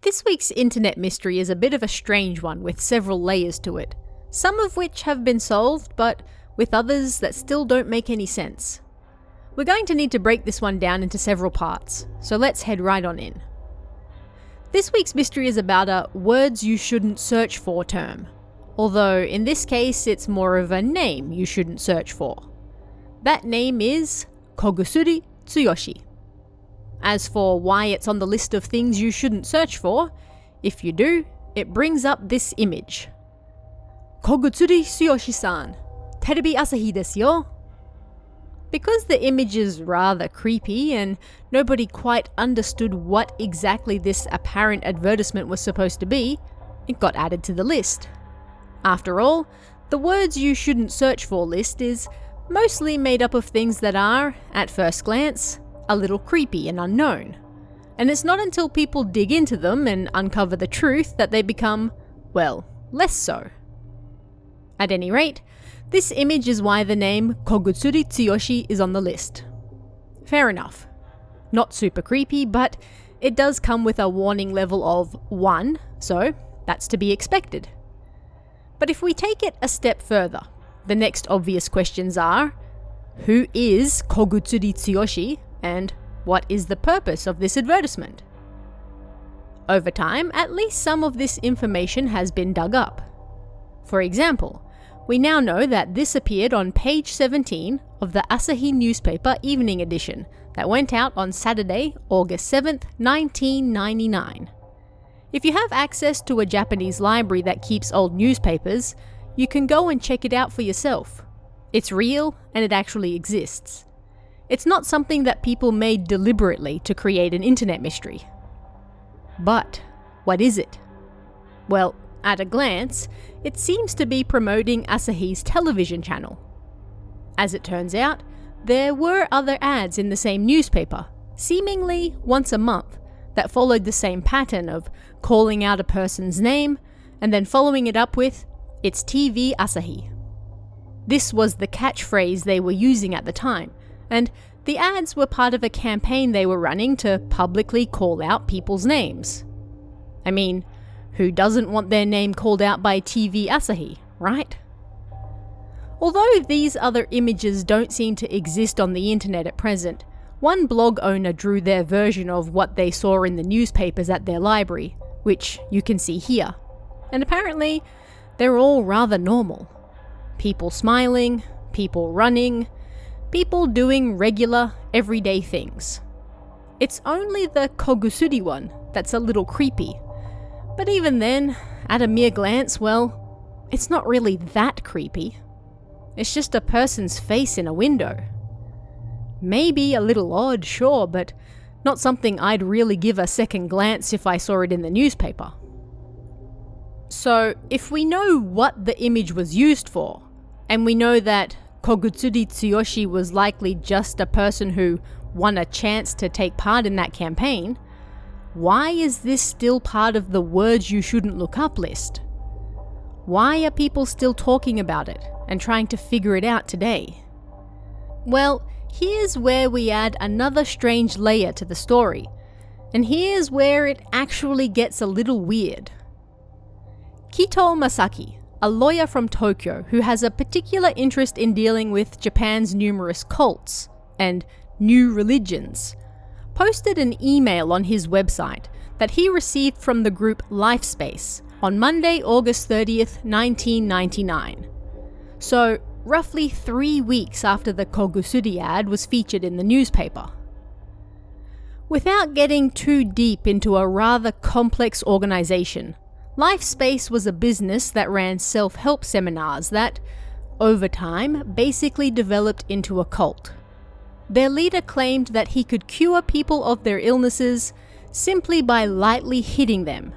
This week's internet mystery is a bit of a strange one with several layers to it, some of which have been solved, but with others that still don't make any sense. We're going to need to break this one down into several parts, so let's head right on in. This week's mystery is about a words you shouldn't search for term, although in this case it's more of a name you shouldn't search for. That name is Kogusuri Tsuyoshi. As for why it's on the list of things you shouldn't search for, if you do, it brings up this image. Kogutsuri Tsuyoshi-san, Terebi Asahi desu yo. Because the image is rather creepy and nobody quite understood what exactly this apparent advertisement was supposed to be, it got added to the list. After all, the words you shouldn't search for list is mostly made up of things that are, at first glance, a little creepy and unknown. And it's not until people dig into them and uncover the truth that they become, well, less so. At any rate, this image is why the name Kogutsuri Tsuyoshi is on the list. Fair enough. Not super creepy, but it does come with a warning level of 1, so that's to be expected. But if we take it a step further, the next obvious questions are, who is Kogutsuri Tsuyoshi and what is the purpose of this advertisement? Over time, at least some of this information has been dug up. For example, we now know that this appeared on page 17 of the Asahi newspaper evening edition that went out on Saturday, August 7th, 1999. If you have access to a Japanese library that keeps old newspapers, you can go and check it out for yourself. It's real and it actually exists. It's not something that people made deliberately to create an internet mystery. But what is it? Well, at a glance, it seems to be promoting Asahi's television channel. As it turns out, there were other ads in the same newspaper, seemingly once a month, that followed the same pattern of calling out a person's name and then following it up with, "It's TV Asahi." This was the catchphrase they were using at the time, and the ads were part of a campaign they were running to publicly call out people's names. I mean, who doesn't want their name called out by TV Asahi, right? Although these other images don't seem to exist on the internet at present, one blog owner drew their version of what they saw in the newspapers at their library, which you can see here. And apparently, they're all rather normal. People smiling, people running, people doing regular, everyday things. It's only the Kogusuri one that's a little creepy. But even then, at a mere glance, well, it's not really that creepy. It's just a person's face in a window. Maybe a little odd, sure, but not something I'd really give a second glance if I saw it in the newspaper. So, if we know what the image was used for, and we know that Kogutsuri Tsuyoshi was likely just a person who won a chance to take part in that campaign, why is this still part of the words you shouldn't look up list? Why are people still talking about it and trying to figure it out today? Well, here's where we add another strange layer to the story, and here's where it actually gets a little weird. Kito Masaki, a lawyer from Tokyo who has a particular interest in dealing with Japan's numerous cults and new religions, posted an email on his website that he received from the group Lifespace on Monday, August 30th, 1999. So, roughly 3 weeks after the Kogusuri ad was featured in the newspaper. Without getting too deep into a rather complex organization, Lifespace was a business that ran self-help seminars that, over time, basically developed into a cult. Their leader claimed that he could cure people of their illnesses simply by lightly hitting them.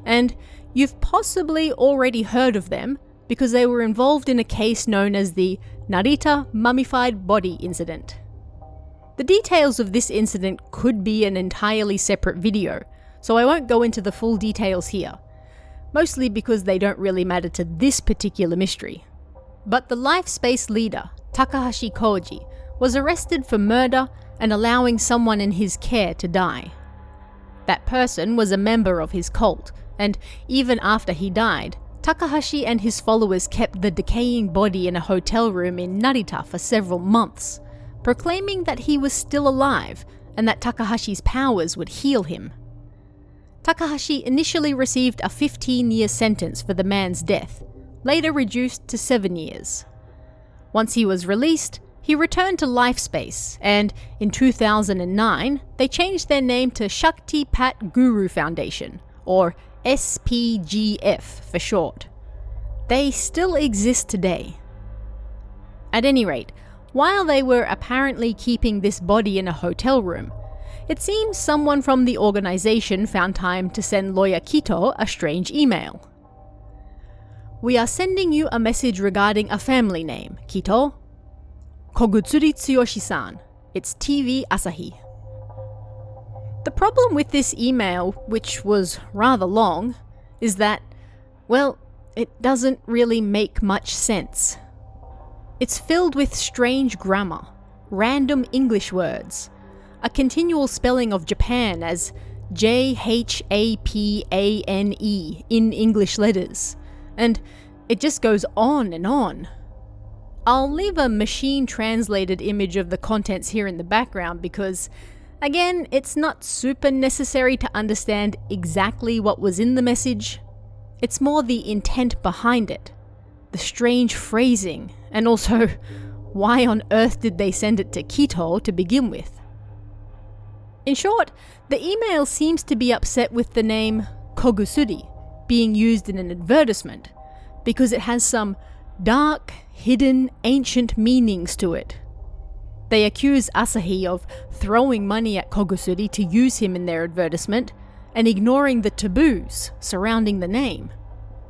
And you've possibly already heard of them because they were involved in a case known as the Narita Mummified Body Incident. The details of this incident could be an entirely separate video, so I won't go into the full details here, mostly because they don't really matter to this particular mystery. But the Lifespace leader, Takahashi Koji, was arrested for murder and allowing someone in his care to die. That person was a member of his cult, and even after he died, Takahashi and his followers kept the decaying body in a hotel room in Narita for several months, proclaiming that he was still alive and that Takahashi's powers would heal him. Takahashi initially received a 15-year sentence for the man's death, later reduced to 7 years. Once he was released, he returned to LifeSpace, and in 2009, they changed their name to Shakti Pat Guru Foundation, or SPGF for short. They still exist today. At any rate, while they were apparently keeping this body in a hotel room, it seems someone from the organization found time to send lawyer Kito a strange email. "We are sending you a message regarding a family name, Kito. Kogutsuri Tsuyoshi-san. It's TV Asahi." The problem with this email, which was rather long, is that, well, it doesn't really make much sense. It's filled with strange grammar, random English words, a continual spelling of Japan as Jhapane in English letters, and it just goes on and on. I'll leave a machine-translated image of the contents here in the background because, again, it's not super necessary to understand exactly what was in the message. It's more the intent behind it, the strange phrasing, and also why on earth did they send it to Kito to begin with? In short, the email seems to be upset with the name Kogusuri being used in an advertisement because it has some dark, hidden, ancient meanings to it. They accuse Asahi of throwing money at Kogusuri to use him in their advertisement and ignoring the taboos surrounding the name.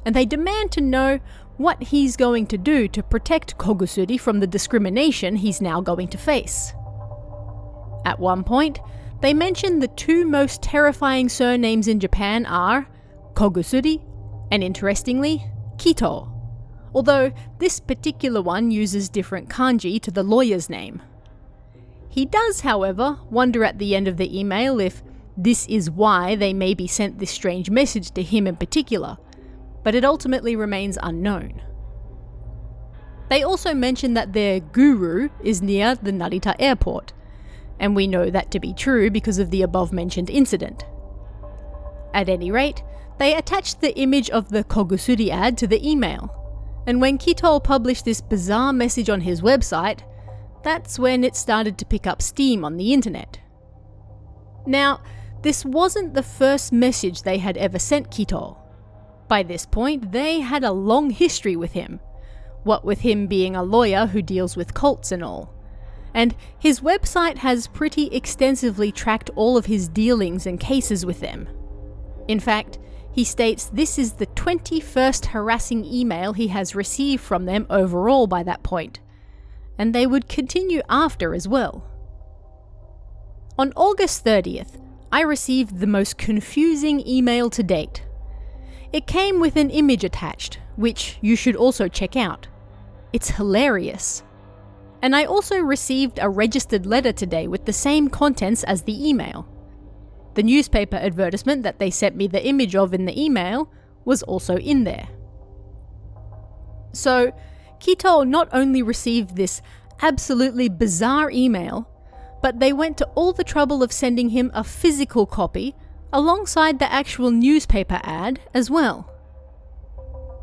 And they demand to know what he's going to do to protect Kogusuri from the discrimination he's now going to face. At one point, they mention the two most terrifying surnames in Japan are Kogusuri and, interestingly, Kito, although this particular one uses different kanji to the lawyer's name. He does, however, wonder at the end of the email if this is why they maybe sent this strange message to him in particular, but it ultimately remains unknown. They also mention that their guru is near the Narita airport, and we know that to be true because of the above-mentioned incident. At any rate, they attached the image of the Kogusuri ad to the email, and when Kito published this bizarre message on his website, that's when it started to pick up steam on the internet. Now, this wasn't the first message they had ever sent Kito. By this point, they had a long history with him, what with him being a lawyer who deals with cults and all. And his website has pretty extensively tracked all of his dealings and cases with them. In fact, he states this is the 21st harassing email he has received from them overall by that point, and they would continue after as well. On August 30th, I received the most confusing email to date. It came with an image attached, which you should also check out. It's hilarious. And I also received a registered letter today with the same contents as the email. The newspaper advertisement that they sent me the image of in the email was also in there. So, Kito not only received this absolutely bizarre email, but they went to all the trouble of sending him a physical copy alongside the actual newspaper ad as well.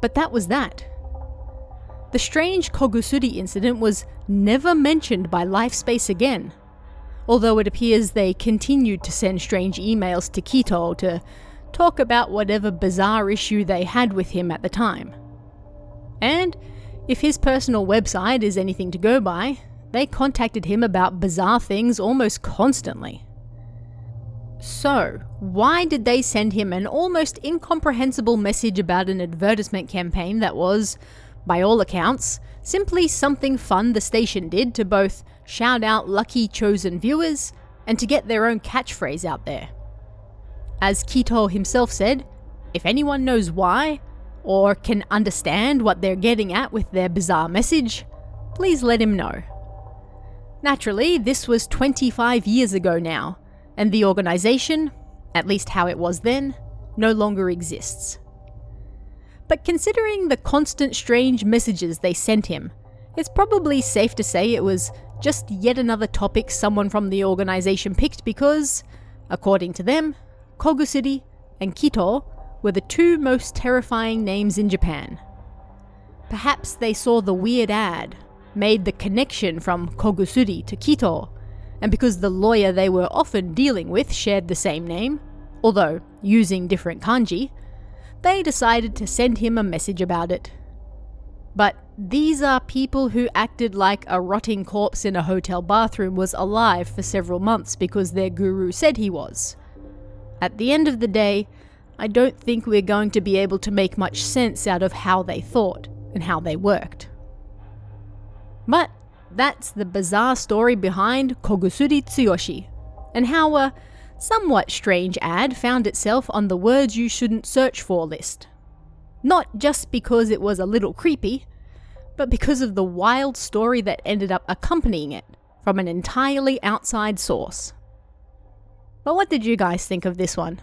But that was that. The strange Kogusuri incident was never mentioned by LifeSpace again, although it appears they continued to send strange emails to Kito to talk about whatever bizarre issue they had with him at the time. And if his personal website is anything to go by, they contacted him about bizarre things almost constantly. So, why did they send him an almost incomprehensible message about an advertisement campaign that was, by all accounts, simply something fun the station did to both shout out lucky chosen viewers and to get their own catchphrase out there? As Kito himself said, if anyone knows why, or can understand what they're getting at with their bizarre message, please let him know. Naturally, this was 25 years ago now, and the organization, at least how it was then, no longer exists. But considering the constant strange messages they sent him, it's probably safe to say it was just yet another topic someone from the organization picked because, according to them, Kogusuri and Kito were the two most terrifying names in Japan. Perhaps they saw the weird ad, made the connection from Kogusuri to Kito, and because the lawyer they were often dealing with shared the same name, although using different kanji, they decided to send him a message about it. But these are people who acted like a rotting corpse in a hotel bathroom was alive for several months because their guru said he was. At the end of the day, I don't think we're going to be able to make much sense out of how they thought and how they worked. But that's the bizarre story behind Kogusuri Tsuyoshi, and how a somewhat strange ad found itself on the words you shouldn't search for list. Not just because it was a little creepy, but because of the wild story that ended up accompanying it from an entirely outside source. But what did you guys think of this one?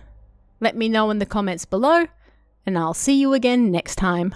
Let me know in the comments below, and I'll see you again next time.